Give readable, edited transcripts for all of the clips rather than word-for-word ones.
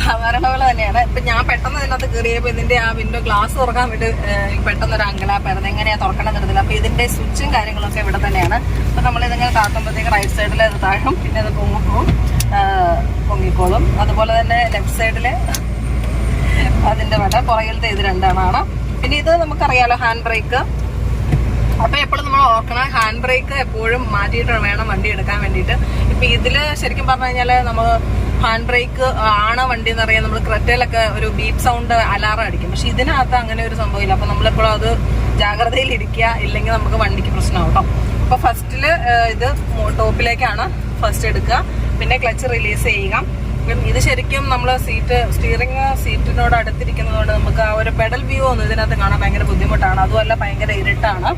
സാധാരണ പോലെ തന്നെയാണ്. ഇപ്പൊ ഞാൻ പെട്ടെന്ന് ഇതിനകത്ത് കയറിയപ്പോൾ ഇതിന്റെ ആ വിൻഡോ ഗ്ലാസ് തുറക്കാൻ വേണ്ടി പെട്ടെന്ന് ഒരു അങ്കലാപ്പായിരുന്നു, എങ്ങനെയാ തുറക്കണം നിർത്തില്ല. അപ്പൊ ഇതിന്റെ സ്വിച്ചും കാര്യങ്ങളൊക്കെ ഇവിടെ തന്നെയാണ്. അപ്പൊ നമ്മളിതിങ്ങനെ താത്തുമ്പോഴത്തേക്ക് റൈറ്റ് സൈഡിൽ അത് താഴും, പിന്നെ അത് പൊങ്ങിക്കോളും. അതുപോലെ തന്നെ ലെഫ്റ്റ് സൈഡില് അതിന്റെ വട, പുറകിലത്തെ ഇത് രണ്ടാണ്. പിന്നെ ഇത് നമുക്കറിയാലോ ഹാൻഡ് ബ്രേക്ക്. അപ്പൊ എപ്പോഴും നമ്മൾ ഓർക്കണം, ഹാൻഡ് ബ്രേക്ക് എപ്പോഴും മാറ്റിയിട്ട് വേണം വണ്ടി എടുക്കാൻ വേണ്ടിയിട്ട്. ഇപ്പൊ ഇതില് ശരിക്കും പറഞ്ഞു കഴിഞ്ഞാല് നമ്മൾ ഹാൻഡ് ബ്രേക്ക് ആണ് വണ്ടി എന്ന് അറിയാം. നമ്മൾ ക്രെറ്റയിലൊക്കെ ഒരു ബീപ്പ് സൗണ്ട് അലാറം അടിക്കും, പക്ഷെ ഇതിനകത്ത് അങ്ങനെ ഒരു സംഭവമില്ല. അപ്പൊ നമ്മളെപ്പോഴും അത് ജാഗ്രതയിൽ ഇരിക്കുക, ഇല്ലെങ്കിൽ നമുക്ക് വണ്ടിക്ക് പ്രശ്നമാവും കേട്ടോ. അപ്പൊ ഫസ്റ്റില് ഇത് ടോപ്പിലേക്കാണ് ഫസ്റ്റ് എടുക്കുക, പിന്നെ ക്ലച്ച് റിലീസ് ചെയ്യുക. ഇത് ശരിക്കും നമ്മൾ സ്റ്റിയറിംഗ് സീറ്റിനോട് അടുത്തിരിക്കുന്നതുകൊണ്ട് നമുക്ക് ആ ഒരു പെഡൽ വ്യൂ ഒന്നും ഇതിനകത്ത് കാണാൻ ഭയങ്കര ബുദ്ധിമുട്ടാണ്. അതുമല്ല ഭയങ്കര ഇരുട്ടാണ്.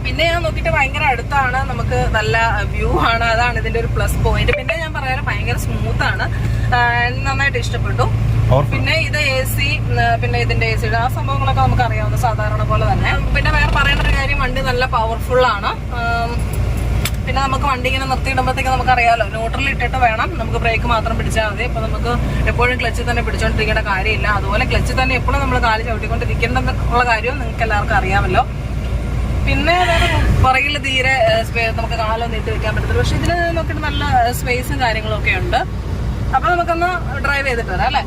പിന്നെ ഞാൻ നോക്കിയിട്ട് ഭയങ്കര അടുത്താണ്, നമുക്ക് നല്ല വ്യൂ ആണ്. അതാണ് ഇതിന്റെ ഒരു പ്ലസ് പോയിന്റ്. പിന്നെ ഞാൻ പറയാറ് ഭയങ്കര സ്മൂത്ത് ആണ്, നന്നായിട്ട് ഇഷ്ടപ്പെട്ടു. പിന്നെ ഇത് AC, പിന്നെ ഇതിന്റെ AC ആ സംഭവങ്ങളൊക്കെ നമുക്ക് അറിയാവുന്ന സാധാരണ പോലെ തന്നെ. പിന്നെ വേറെ പറയേണ്ട ഒരു കാര്യം, വണ്ടി നല്ല പവർഫുൾ ആണ്. പിന്നെ നമുക്ക് വണ്ടി ഇങ്ങനെ നിർത്തിയിടുമ്പോഴത്തേക്ക് നമുക്കറിയാമല്ലോ, ന്യൂട്രൽ ഇട്ടിട്ട് വേണം നമുക്ക് ബ്രേക്ക് മാത്രം പിടിച്ചാൽ മതി. അപ്പൊ നമുക്ക് എപ്പോഴും ക്ലച്ച് തന്നെ പിടിച്ചോണ്ടിരിക്കേണ്ട കാര്യമില്ല. അതുപോലെ ക്ലച്ച് തന്നെ എപ്പോഴും നമ്മൾ കാല് ചവിട്ടിക്കൊണ്ടിരിക്കേണ്ടെന്നുള്ള കാര്യവും നിങ്ങൾക്ക് എല്ലാവർക്കും അറിയാമല്ലോ. പിന്നെ വേറെ പുറകിൽ തീരെ നമുക്ക് കാലൊന്നും ഇട്ട് വെക്കാൻ പറ്റത്തില്ല, പക്ഷെ ഇതിന് നോക്കിയിട്ട് നല്ല സ്പേസും കാര്യങ്ങളും ഒക്കെ ഉണ്ട്. അപ്പൊ നമുക്കൊന്ന് ഡ്രൈവ് ചെയ്തിട്ട് വരാം അല്ലെ.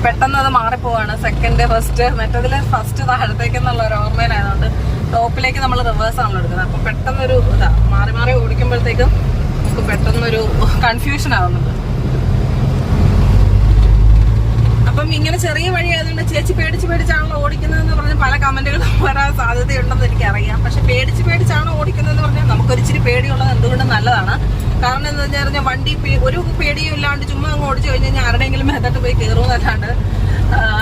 പെട്ടെന്ന് അത് മാറിപ്പോവാണ്, സെക്കൻഡ് ഫസ്റ്റ്. മറ്റതില് ഫസ്റ്റ് താഴത്തേക്കെന്നുള്ള ഒരു ഓർമ്മയിലായതുകൊണ്ട് ടോപ്പിലേക്ക് നമ്മൾ റിവേഴ്സ് ആണല്ലോ എടുക്കുന്നത്. അപ്പൊ പെട്ടെന്നൊരു മാറി മാറി ഓടിക്കുമ്പോഴത്തേക്കും നമുക്ക് പെട്ടെന്നൊരു കൺഫ്യൂഷൻ ആവുന്നുണ്ട്. അപ്പം ഇങ്ങനെ ചെറിയ വഴി ആയതുകൊണ്ട് ചേച്ചി പേടിച്ചാണല്ലോ ഓടിക്കുന്നതെന്ന് പറഞ്ഞ് പല കമന്റുകളും വരാൻ സാധ്യതയുണ്ടെന്ന് എനിക്കറിയാം. പക്ഷെ പേടിച്ചാണോ ഓടിക്കുന്നതെന്ന് പറഞ്ഞാൽ നമുക്കൊരിച്ചിരി പേടിയുള്ളത് എന്തുകൊണ്ടും നല്ലതാണ്. കാരണം എന്താ വെച്ചാൽ വണ്ടി ഒരു പേടിയും ഇല്ലാണ്ട് ചുമ്മാ അങ്ങ് ഓടിച്ചു കഴിഞ്ഞാൽ ആരുടെയെങ്കിലും മേത്തോട്ട് പോയി കയറുമെന്നല്ലാണ്ട്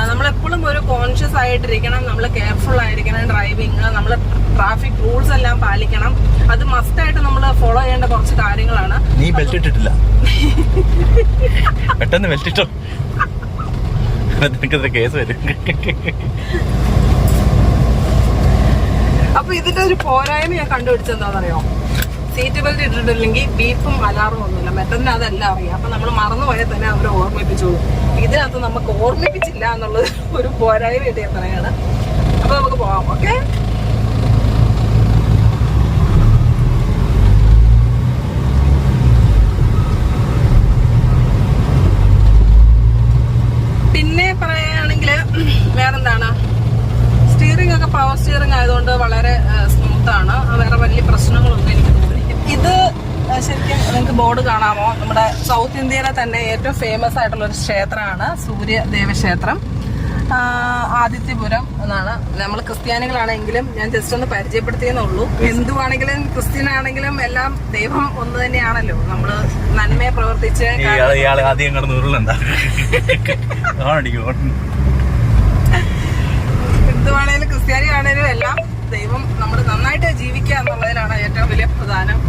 നമ്മളെപ്പോഴും ഒരു കോൺഷ്യസ് ആയിട്ടിരിക്കണം, നമ്മൾ കെയർഫുൾ ആയിരിക്കണം ഡ്രൈവിങ്. നമ്മൾ ട്രാഫിക് റൂൾസ് എല്ലാം പാലിക്കണം. അത് മസ്റ്റായിട്ട് നമ്മൾ ഫോളോ ചെയ്യേണ്ട കുറച്ച് കാര്യങ്ങളാണ്. നീ ബെൽറ്റ് ഇട്ടിട്ടില്ല, പെട്ടെന്ന് ബെൽറ്റ് ഇട്ടോ, കേസ് വരും. അപ്പൊ ഇതിന്റെ ഒരു പോരായ്മ ഞാൻ കണ്ടുപിടിച്ചെന്താണെന്നറിയോ, സീറ്റ് ബെൽറ്റ് ഇട്ടിട്ടില്ലെങ്കിൽ ബീപ്പും അലാറും ഒന്നുമില്ല. മറ്റൊന്നും അതെല്ലാം അറിയാം. അപ്പൊ നമ്മൾ മറന്നുപോയാൽ തന്നെ അവർ ഓർമ്മിപ്പിച്ചോളൂ. ഇതിനകത്ത് നമുക്ക് ഓർമ്മിപ്പിച്ചില്ല എന്നുള്ളത് ഒരു പോരായ്മയായിട്ട് ഞാൻ പറയാണ്. അപ്പൊ നമുക്ക് പോവാം. ഓക്കെ, പിന്നെ പറയുകയാണെങ്കിൽ വേറെന്താണ്, സ്റ്റിയറിംഗ് ഒക്കെ പവർ സ്റ്റിയറിംഗ് ആയതുകൊണ്ട് വളരെ സ്മൂത്ത് ആണ്. വേറെ വലിയ പ്രശ്നങ്ങളൊന്നും എനിക്ക് തോന്നി. ഇത് ശരിക്കും നിങ്ങൾക്ക് ബോർഡ് കാണാമോ, നമ്മുടെ സൗത്ത് ഇന്ത്യയിലെ തന്നെ ഏറ്റവും ഫേമസ് ആയിട്ടുള്ള ഒരു ക്ഷേത്രമാണ് സൂര്യദേവ ക്ഷേത്രം, ആദിത്യപുരം എന്നാണ്. നമ്മൾ ക്രിസ്ത്യാനികളാണെങ്കിലും ഞാൻ ജസ്റ്റ് ഒന്ന് പരിചയപ്പെടുത്തിയെന്നുള്ളൂ. ഹിന്ദുവാണെങ്കിലും ക്രിസ്ത്യൻ ആണെങ്കിലും എല്ലാം ദൈവം ഒന്ന് തന്നെയാണല്ലോ. നമ്മള് നന്മയെ പ്രവർത്തിച്ച് ഹിന്ദുവാണേലും ക്രിസ്ത്യാനി ആണേലും എല്ലാം ദൈവം നമ്മൾ നന്നായിട്ട് ജീവിക്കുക എന്നുള്ളതിലാണ് ഏറ്റവും വലിയ പ്രധാനം.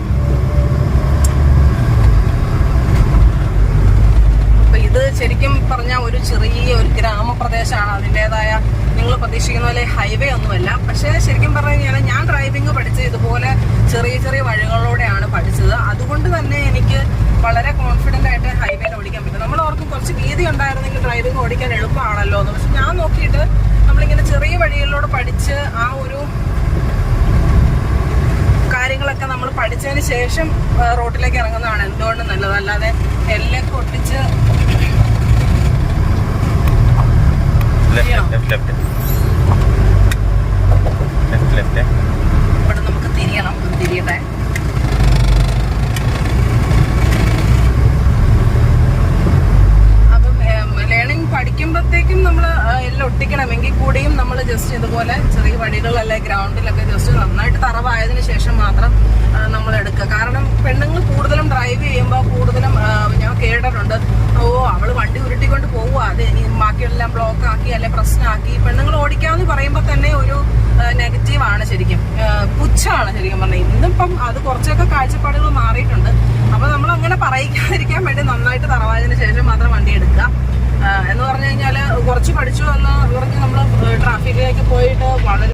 അപ്പൊ ഇത് ശരിക്കും പറഞ്ഞാൽ ഒരു ചെറിയ ഒരു ഗ്രാമപ്രദേശമാണ്. അതിൻ്റെതായ നിങ്ങൾ പ്രതീക്ഷിക്കുന്ന പോലെ ഹൈവേ ഒന്നുമല്ല. പക്ഷെ ശരിക്കും പറഞ്ഞു കഴിഞ്ഞാൽ ഞാൻ ഡ്രൈവിംഗ് പഠിച്ചത് ഇതുപോലെ ചെറിയ ചെറിയ വഴികളിലൂടെയാണ് പഠിച്ചത്. അതുകൊണ്ട് തന്നെ എനിക്ക് വളരെ കോൺഫിഡന്റ് ആയിട്ട് ഹൈവേയിൽ ഓടിക്കാൻ പറ്റും. നമ്മൾ ഓർക്കും കുറച്ച് വീതി ഉണ്ടായിരുന്നെങ്കിൽ ഡ്രൈവിംഗ് ഓടിക്കാൻ എളുപ്പമാണല്ലോ എന്ന്. പക്ഷെ ഞാൻ നോക്കിയിട്ട് നമ്മളിങ്ങനെ ചെറിയ വഴികളിലൂടെ പഠിച്ച് ആ ഒരു കാര്യങ്ങളൊക്കെ നമ്മൾ പഠിച്ചതിന് ശേഷം റോഡിലേക്ക് ഇറങ്ങുന്നതാണ് എന്തുകൊണ്ടും നല്ലത്. അല്ലാതെ എല്ലൊക്കെ ഒട്ടിച്ച് ഇവിടെ നമുക്ക് തിരിയണം. തിരിയട്ടെ. അപ്പം ലേണിംഗ് പഠിക്കുമ്പോഴത്തേക്കും നമ്മൾ എല്ലാം ഒട്ടിക്കണമെങ്കിൽ കൂടിയും നമ്മൾ ജസ്റ്റ് ഇതുപോലെ ചെറിയ വഴികളിലല്ലേ ഗ്രൗണ്ടിലൊക്കെ ജസ്റ്റ് നന്നായിട്ട് തറവായതിനു ശേഷം മാത്രം നമ്മൾ എടുക്കുക. കാരണം പെണ്ണുങ്ങൾ കൂടുതലും ഡ്രൈവ് ചെയ്യുമ്പോൾ കൂടുതലും ഞാൻ കേട്ടിട്ടുണ്ട്, അവള് വണ്ടി ഉരുട്ടിക്കൊണ്ട് പോവുക, അത് ബാക്കിയെല്ലാം ബ്ലോക്ക് ആക്കി അല്ലെ പ്രശ്നമാക്കി. പെണ്ണുങ്ങൾ ഓടിക്കാമെന്ന് പറയുമ്പോൾ തന്നെ ഒരു നെഗറ്റീവാണ്, ശരിക്കും പുച്ഛമാണ് ശരിക്കും പറഞ്ഞാൽ. ഇന്നിപ്പം അത് കുറച്ചൊക്കെ കാഴ്ചപ്പാടുകൾ മാറിയിട്ടുണ്ട്. അപ്പൊ നമ്മൾ അങ്ങനെ പറയിക്കാതിരിക്കാൻ വേണ്ടി നന്നായിട്ട് തറവായതിനു ശേഷം മാത്രം വണ്ടി എടുക്കുക. എന്ന് പറഞ്ഞു കഴിഞ്ഞാൽ കുറച്ച് പഠിച്ചു എന്ന് പറഞ്ഞ് നമ്മൾ ട്രാഫിക്കിലേക്ക് പോയിട്ട് വളരെ